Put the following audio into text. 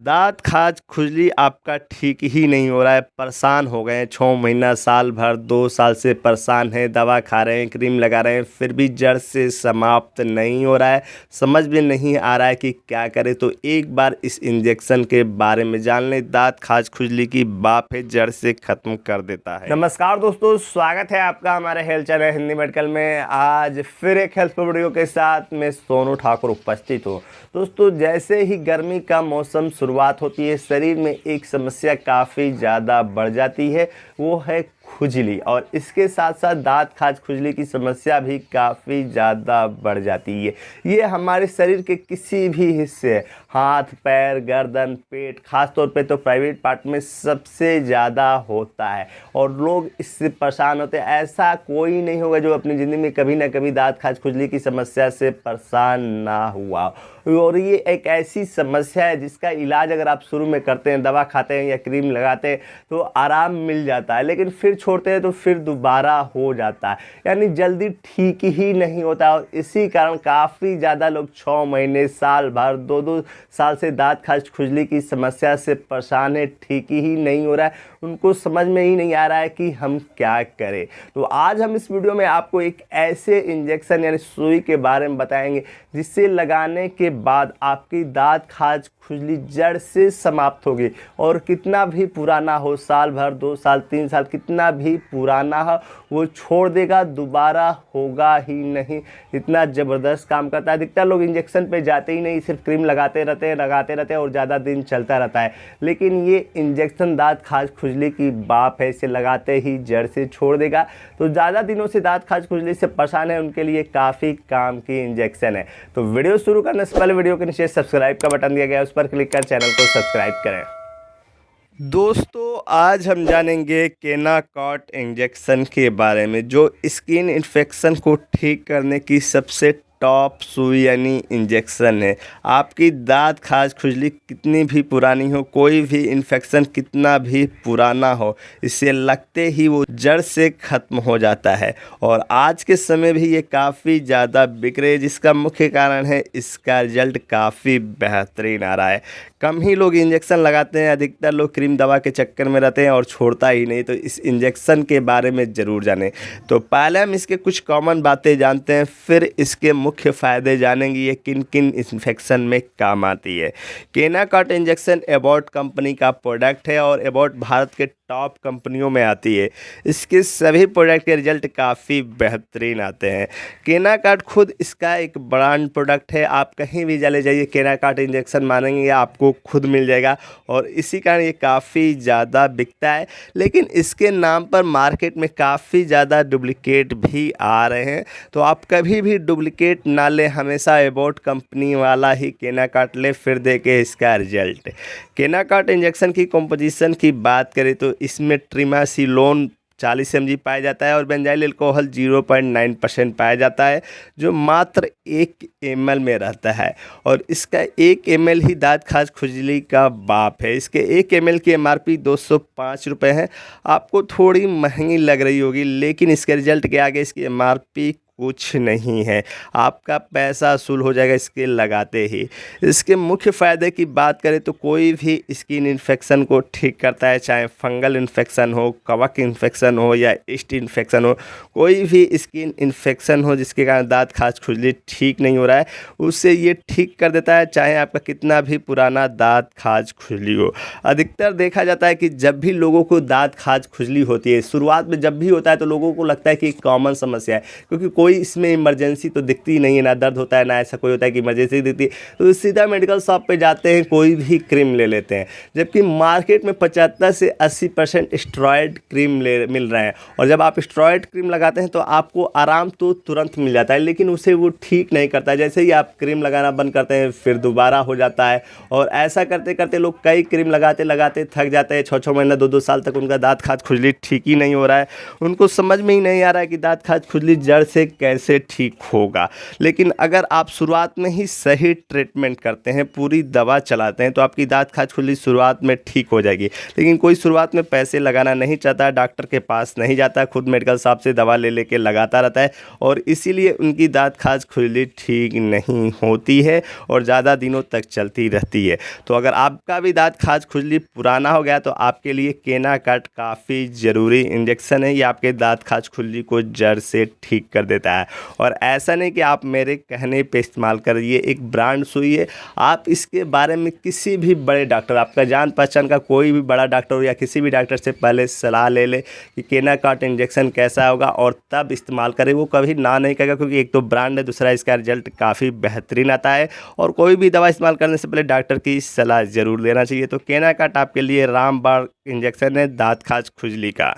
दाँत खाज खुजली आपका ठीक ही नहीं हो रहा है, परेशान हो गए हैं 6 महीना, साल भर, 2 साल से परेशान हैं, दवा खा रहे हैं, क्रीम लगा रहे हैं, फिर भी जड़ से समाप्त नहीं हो रहा है। समझ में नहीं आ रहा है कि क्या करें। तो एक बार इस इंजेक्शन के बारे में जान लें। दाँत खाज खुजली की बाप है, जड़ से ख़त्म कर देता है। नमस्कार दोस्तों, स्वागत है आपका हमारे हेल्थ चैनल हिंदी मेडिकल में। आज फिर एक हेल्पफुल वीडियो के साथ मैं सोनू ठाकुर उपस्थित हूँ। दोस्तों, जैसे ही गर्मी का मौसम शुरुआत होती है, शरीर में एक समस्या काफ़ी ज़्यादा बढ़ जाती है, वो है खुजली। और इसके साथ साथ दाँत खाज खुजली की समस्या भी काफ़ी ज़्यादा बढ़ जाती है। ये हमारे शरीर के किसी भी हिस्से, हाथ, पैर, गर्दन, पेट, खास तौर पे तो प्राइवेट पार्ट में सबसे ज़्यादा होता है और लोग इससे परेशान होते हैं। ऐसा कोई नहीं होगा जो अपनी ज़िंदगी में कभी ना कभी दाँत खाज खुजली की समस्या से परेशान ना हुआ। और ये एक ऐसी समस्या है जिसका इलाज अगर आप शुरू में करते हैं, दवा खाते हैं या क्रीम लगाते हैं तो आराम मिल जाता है, लेकिन फिर छोड़ते हैं तो फिर दोबारा हो जाता है, यानी जल्दी ठीक ही नहीं होता। और इसी कारण काफ़ी ज़्यादा लोग 6 महीने, साल भर, 2-2 साल से दाँत खाज खुजली की समस्या से परेशान है, ठीक ही नहीं हो रहा है। उनको समझ में ही नहीं आ रहा है कि हम क्या करें। तो आज हम इस वीडियो में आपको एक ऐसे इंजेक्शन यानी सुई के बारे में बताएंगे जिससे लगाने के बाद आपकी दाँत खाज खुजली जड़ से समाप्त होगी। और कितना भी पुराना हो, साल भर, 2 साल, 3 साल, कितना भी पुराना हो, वो छोड़ देगा, दोबारा होगा ही नहीं। इतना ज़बरदस्त काम करता है। अधिकतर लोग इंजेक्शन पे जाते ही नहीं, सिर्फ क्रीम लगाते रहते हैं और ज़्यादा दिन चलता रहता है। लेकिन ये इंजेक्शन दाँत खाज खुजली की बाप है, इसे लगाते ही जड़ से छोड़ देगा। तो ज़्यादा दिनों से दाँत खाज खुजली से परेशान है, उनके लिए काफ़ी काम की इंजेक्शन है। तो वीडियो शुरू करने से पहले वीडियो के नीचे सब्सक्राइब का बटन दिया गया है, उस पर क्लिक कर चैनल को सब्सक्राइब करें। दोस्तों, आज हम जानेंगे केनाकॉट इंजेक्शन के बारे में, जो स्किन इन्फेक्शन को ठीक करने की सबसे टॉप सुई यानी इंजेक्शन है। आपकी दाँत खाज खुजली कितनी भी पुरानी हो, कोई भी इन्फेक्शन कितना भी पुराना हो, इसे लगते ही वो जड़ से ख़त्म हो जाता है। और आज के समय भी ये काफ़ी ज़्यादा बिक रही है, जिसका मुख्य कारण है इसका रिजल्ट काफ़ी बेहतरीन आ रहा है। कम ही लोग इंजेक्शन लगाते हैं, अधिकतर लोग क्रीम दवा के चक्कर में रहते हैं और छोड़ता ही नहीं। तो इस इंजेक्शन के बारे में ज़रूर जानें। तो पहले हम इसके कुछ कॉमन बातें जानते हैं, फिर इसके मुख्य फ़ायदे जानेंगे, ये किन किन इन्फेक्शन में काम आती है। केनाकॉट इंजेक्शन एबॉट कंपनी का प्रोडक्ट है और एबॉट भारत के टॉप कंपनियों में आती है। इसके सभी प्रोडक्ट के रिजल्ट काफ़ी बेहतरीन आते हैं। केनाकॉट खुद इसका एक ब्रांड प्रोडक्ट है। आप कहीं भी चले जाइए, केनाकॉट इंजेक्शन मांगेंगे आपको खुद मिल जाएगा और इसी कारण ये काफ़ी ज़्यादा बिकता है। लेकिन इसके नाम पर मार्केट में काफ़ी ज़्यादा डुप्लिकेट भी आ रहे हैं, तो आप कभी भी डुप्लिकेट ना लें, हमेशा एबॉट कंपनी वाला ही केनाकॉट ले, फिर देखें इसका रिजल्ट। केनाकॉट इंजेक्शन की कंपोजिशन की बात करें तो इसमें ट्रिमासिलोन 40 mg पाया जाता है और बेंजाइल अल्कोहल 0.9% पाया जाता है, जो मात्र 1 ml में रहता है। और इसका 1 ml ही दाँत खाज खुजली का बाप है। इसके 1 ml की MRP 205 रुपये है। आपको थोड़ी महंगी लग रही होगी, लेकिन इसके रिजल्ट के आगे इसकी MRP कुछ नहीं है। आपका पैसा वसूल हो जाएगा इसके लगाते ही। इसके मुख्य फ़ायदे की बात करें तो कोई भी स्किन इन्फेक्शन को ठीक करता है, चाहे फंगल इन्फेक्शन हो, कवक इन्फेक्शन हो या ईस्ट इन्फेक्शन हो। कोई भी स्किन इन्फेक्शन हो जिसके कारण दाँत खाज खुजली ठीक नहीं हो रहा है, उससे ये ठीक कर देता है, चाहे आपका कितना भी पुराना दाँत खाज खुजली हो। अधिकतर देखा जाता है कि जब भी लोगों को दाँत खाज खुजली होती है, शुरुआत में जब भी होता है तो लोगों को लगता है कि कॉमन समस्या है, क्योंकि कोई इसमें इमरजेंसी तो दिखती नहीं है, ना दर्द होता है, ना ऐसा कोई होता है कि इमरजेंसी दिखती है। तो सीधा मेडिकल शॉप पे जाते हैं, कोई भी क्रीम ले लेते हैं, जबकि मार्केट में 75 से 80% स्टेरॉयड क्रीम मिल रहे हैं। और जब आप स्टेरॉयड क्रीम लगाते हैं तो आपको आराम तो तुरंत मिल जाता है, लेकिन उसे वो ठीक नहीं करता है। जैसे ही आप क्रीम लगाना बंद करते हैं फिर दोबारा हो जाता है। और ऐसा करते करते लोग कई क्रीम लगाते लगाते थक जाते हैं। 6-6 महीना, 2-2 साल तक उनका दाँत खाज खुजली ठीक ही नहीं हो रहा है। उनको समझ में ही नहीं आ रहा है कि दाँत खाज खुजली जड़ से कैसे ठीक होगा। लेकिन अगर आप शुरुआत में ही सही ट्रीटमेंट करते हैं, पूरी दवा चलाते हैं, तो आपकी दाँत खाज खुजली शुरुआत में ठीक हो जाएगी। लेकिन कोई शुरुआत में पैसे लगाना नहीं चाहता, डॉक्टर के पास नहीं जाता, खुद मेडिकल शॉप से दवा ले लेके लगाता रहता है और इसीलिए उनकी दाँत खाज खुजली ठीक नहीं होती है और ज़्यादा दिनों तक चलती रहती है। तो अगर आपका भी दाँत खाज खुजली पुराना हो गया तो आपके लिए केनाकट काफ़ी ज़रूरी इंजेक्शन है। ये आपके दाँत खाज खुजली को जड़ से ठीक कर देता है। और ऐसा नहीं कि आप मेरे कहने पे इस्तेमाल करिए, एक ब्रांड सुई है। आप इसके बारे में किसी भी बड़े डॉक्टर, आपका जान पहचान का कोई भी बड़ा डॉक्टर हो या किसी भी डॉक्टर से पहले सलाह ले ले कि केनाकट इंजेक्शन कैसा होगा और तब इस्तेमाल करें। वो कभी ना नहीं कहेगा, क्योंकि एक तो ब्रांड है, दूसरा इसका रिजल्ट काफ़ी बेहतरीन आता है। और कोई भी दवा इस्तेमाल करने से पहले डॉक्टर की सलाह ज़रूर लेना चाहिए। तो केनाकट आपके लिए रामबाण इंजेक्शन है दाँत खाज खुजली का।